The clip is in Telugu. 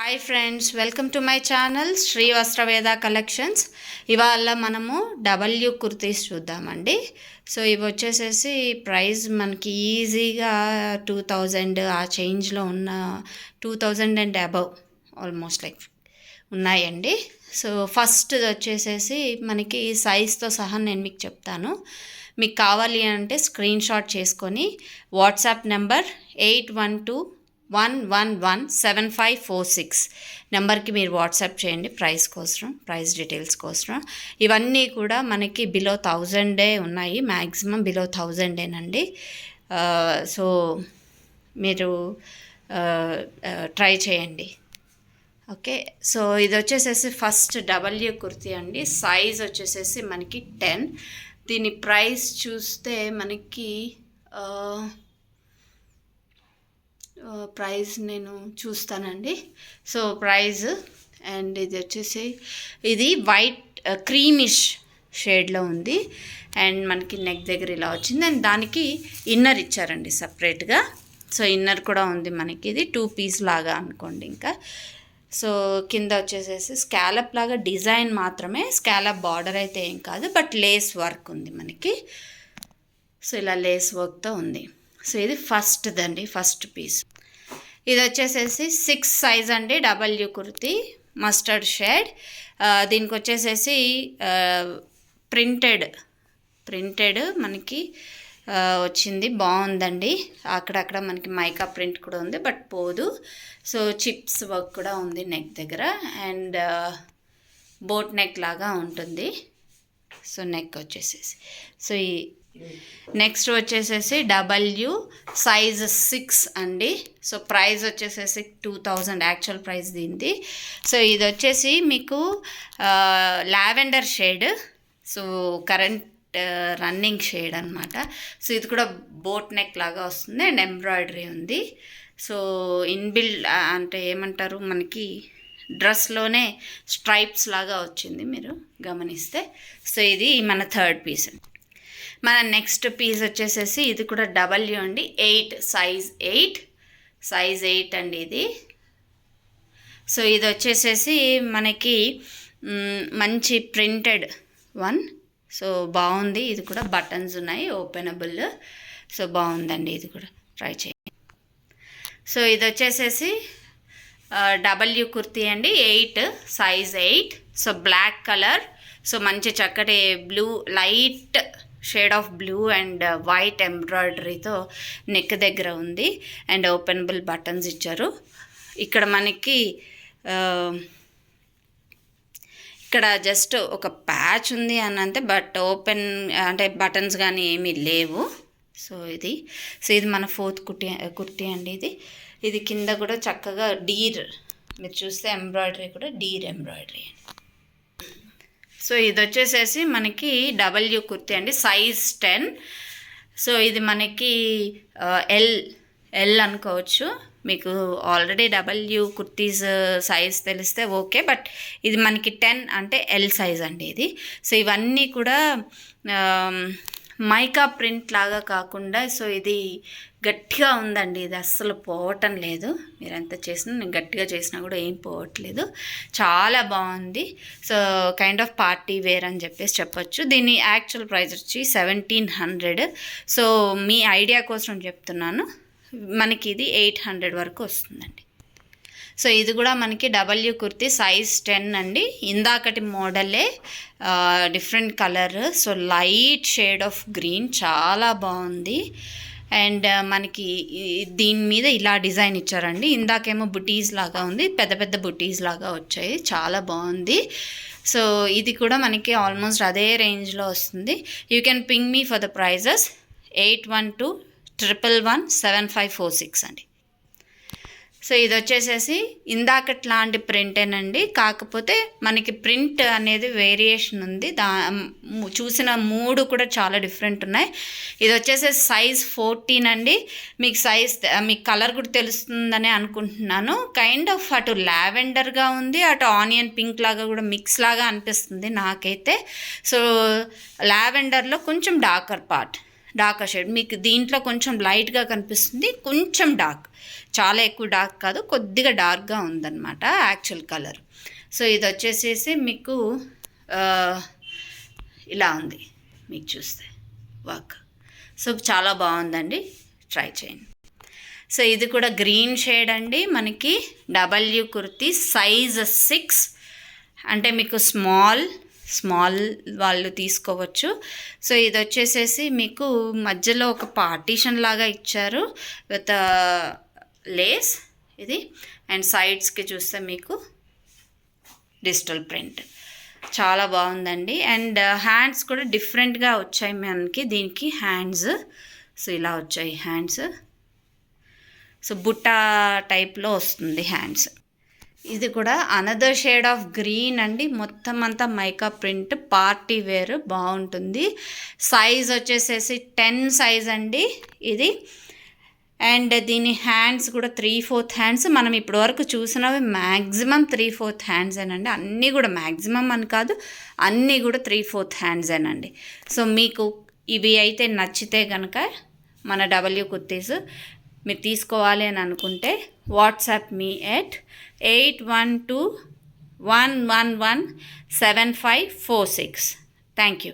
Hi friends, welcome to my channel Shri Vastraveda collections. ఇవాళ మనము డబ్ల్యూ కుర్తీస్ చూద్దామండి. సో ఇవి వచ్చేసేసి ప్రైస్ మనకి ఈజీగా 2000 ఆ చేంజ్లో ఉన్న 2000 అండ్ అబవ్ ఆల్మోస్ట్ లైక్ ఉన్నాయండి. సో ఫస్ట్ వచ్చేసేసి మనకి సైజ్తో సహా నేను మీకు చెప్తాను. మీకు కావాలి అంటే స్క్రీన్ షాట్ చేసుకొని వాట్సాప్ నెంబర్ 8121117546 నెంబర్కి మీరు వాట్సాప్ చేయండి ప్రైస్ డీటెయిల్స్ కోసం. ఇవన్నీ కూడా మనకి బిలో 1000 ఉన్నాయి, మ్యాక్సిమం బిలో 1000 సో మీరు ట్రై చేయండి. ఓకే, సో ఇది వచ్చేసేసి ఫస్ట్ డబ్ల్యూ కుర్తీ అండి. సైజ్ వచ్చేసేసి మనకి 10. దీని ప్రైస్ చూస్తే మనకి ప్రైస్ నేను చూస్తానండి. సో ప్రైజ్ అండ్ ఇది వచ్చేసి ఇది వైట్ క్రీమిష్ షేడ్లో ఉంది అండ్ మనకి నెక్ దగ్గర ఇలా వచ్చింది అండ్ దానికి ఇన్నర్ ఇచ్చారండి సపరేట్గా. సో ఇన్నర్ కూడా ఉంది మనకి. ఇది 2 పీస్ లాగా అనుకోండి. ఇంకా సో కింద వచ్చేసేసి స్కాలప్ లాగా డిజైన్ మాత్రమే, స్కాలప్ బార్డర్ అయితే ఏం కాదు, బట్ లేస్ వర్క్ ఉంది మనకి. సో ఇలా లేస్ వర్క్తో ఉంది. సో ఇది ఫస్ట్ పీస్. ఇది వచ్చేసేసి 6 సైజ్ అండి, డబ్ల్యూ కుర్తీ మస్టర్డ్ షేడ్. దీనికి వచ్చేసేసి ప్రింటెడ్ మనకి వచ్చింది, బాగుందండి. అక్కడక్కడ మనకి మైకా ప్రింట్ కూడా ఉంది, బట్ పోదు. సో చిప్స్ వర్క్ కూడా ఉంది నెక్ దగ్గర అండ్ బోట్ నెక్ లాగా ఉంటుంది. సో నెక్ వచ్చేసేసి సో ఈ నెక్స్ట్ వచ్చేసేసి డబ్ల్యూ సైజ్ 6 అండి. సో ప్రైస్ వచ్చేసేసి 2000 యాక్చువల్ ప్రైస్ దీనిది. సో ఇది వచ్చేసి మీకు lavender shade, so current running shade అనమాట. సో ఇది కూడా బోట్ నెక్ లాగా వస్తుంది అండ్ ఎంబ్రాయిడరీ ఉంది. సో ఇన్బిల్డ్ అంటే ఏమంటారు, మనకి డ్రెస్లోనే స్ట్రైప్స్ లాగా వచ్చింది మీరు గమనిస్తే. సో ఇది మన థర్డ్ పీస్. మన నెక్స్ట్ పీస్ వచ్చేసేసి ఇది కూడా డబ్ల్యూ అండి, 8 సైజ్ 8 అండి ఇది. సో ఇది వచ్చేసేసి మనకి మంచి ప్రింటెడ్ వన్. సో బాగుంది, ఇది కూడా బటన్స్ ఉన్నాయి, ఓపెనబుల్. సో బాగుందండి, ఇది కూడా ట్రై చేయండి. సో ఇది వచ్చేసేసి డబ్ల్యూ కుర్తీ అండి, size 8. So black colour, so మంచి చక్కటి blue, light shade of blue and white ఎంబ్రాయిడరీతో నెక్ దగ్గర ఉంది అండ్ ఓపెనబుల్ బటన్స్ ఇచ్చారు. ఇక్కడ మనకి ఇక్కడ జస్ట్ ఒక ప్యాచ్ ఉంది అని అంతే, బట్ ఓపెన్ అంటే బటన్స్ కానీ ఏమీ లేవు. సో ఇది మన 4th కుర్తీ అండి. ఇది కింద కూడా చక్కగా డీర్, మీరు చూస్తే ఎంబ్రాయిడరీ కూడా డీర్ ఎంబ్రాయిడరీ అండి. సో ఇది వచ్చేసేసి మనకి డబ్ల్యూ కుర్తీ అండి, సైజ్ 10. సో ఇది మనకి ఎల్ అనుకోవచ్చు. మీకు ఆల్రెడీ డబ్ల్యూ కుర్తీస్ సైజ్ తెలిస్తే ఓకే, బట్ ఇది మనకి 10 అంటే ఎల్ సైజ్ అండి ఇది. సో ఇవన్నీ కూడా మైకా ప్రింట్ లాగా కాకుండా, సో ఇది గట్టిగా ఉందండి. ఇది అస్సలు పోవటం లేదు, మీరు ఎంత చేసినా, నేను గట్టిగా చేసినా కూడా ఏం పోవట్లేదు, చాలా బాగుంది. So kind of party where అని చెప్పొచ్చు. దీని యాక్చువల్ ప్రైస్ వచ్చి 1700. సో మీ ఐడియా కోసం చెప్తున్నాను, మనకి ఇది 800 వరకు వస్తుందండి. సో ఇది కూడా మనకి డబ్ల్యూ కుర్తీ సైజ్ 10 అండి. ఇందాకటి మోడలే, different colour. So light shade of green, చాలా బాగుంది. అండ్ మనకి దీని మీద ఇలా డిజైన్ ఇచ్చారండి. ఇందాకేమో బుటీస్ లాగా ఉంది, పెద్ద పెద్ద బుటీస్ లాగా వచ్చాయి, చాలా బాగుంది. సో ఇది కూడా మనకి ఆల్మోస్ట్ అదే రేంజ్లో వస్తుంది. You can ping me for the prizes 8121117546 అండి. సో ఇది వచ్చేసేసి ఇందాకటి లాంటి ప్రింటేనండి, కాకపోతే మనకి ప్రింట్ అనేది వేరియేషన్ ఉంది. చూసిన 3 కూడా చాలా డిఫరెంట్ ఉన్నాయి. ఇది వచ్చేసేసి సైజ్ 14 అండి. మీకు కలర్ కూడా తెలుస్తుందని అనుకుంటున్నాను. కైండ్ ఆఫ్ అటు లావెండర్గా ఉంది, అటు ఆనియన్ పింక్ లాగా కూడా మిక్స్ లాగా అనిపిస్తుంది నాకైతే. సో లావెండర్లో కొంచెం డార్కర్ పార్ట్, డార్క్ షేడ్. మీకు దీంట్లో కొంచెం లైట్గా కనిపిస్తుంది, కొంచెం డార్క్, చాలా ఎక్కువ డార్క్ కాదు, కొద్దిగా డార్క్గా ఉందన్నమాట యాక్చువల్ కలర్. సో ఇది వచ్చేసేసి మీకు ఇలా ఉంది మీకు చూస్తే వర్క్. సో చాలా బాగుందండి, ట్రై చేయండి. సో ఇది కూడా గ్రీన్ షేడ్ అండి, మనకి డబల్యూ కుర్తీ, సైజ్ 6, అంటే మీకు స్మాల్ వాళ్ళు తీసుకోవచ్చు. సో ఇది వచ్చేసేసి మీకు మధ్యలో ఒక పార్టీషన్ లాగా ఇచ్చారు విత్ లేస్ ఇది, అండ్ సైడ్స్కి చూస్తే మీకు డిజిటల్ ప్రింట్, చాలా బాగుందండి. అండ్ హ్యాండ్స్ కూడా డిఫరెంట్గా వచ్చాయి మనకి దీనికి హ్యాండ్స్. సో ఇలా వచ్చాయి హ్యాండ్స్, సో బుట్టా టైప్లో వస్తుంది హ్యాండ్స్. ఇది కూడా అనదర్ షేడ్ ఆఫ్ గ్రీన్ అండి, మొత్తం అంతా మైకా ప్రింట్, పార్టీ వేర్, బాగుంటుంది. సైజ్ వచ్చేసేసి 10 సైజ్ అండి ఇది. అండ్ దీని హ్యాండ్స్ కూడా 3/4 హ్యాండ్స్. మనం ఇప్పటి వరకు చూసినవి మ్యాక్సిమం 3/4 హ్యాండ్సేనండి, అన్నీ కూడా మ్యాక్సిమం అని కాదు, అన్నీ కూడా 3/4 హ్యాండ్సేనండి. సో మీకు ఇవి అయితే నచ్చితే కనుక మన డబల్యూ కుర్తీస్ మీరు తీసుకోవాలి అని అనుకుంటే WhatsApp me at 8121117546. Thank you.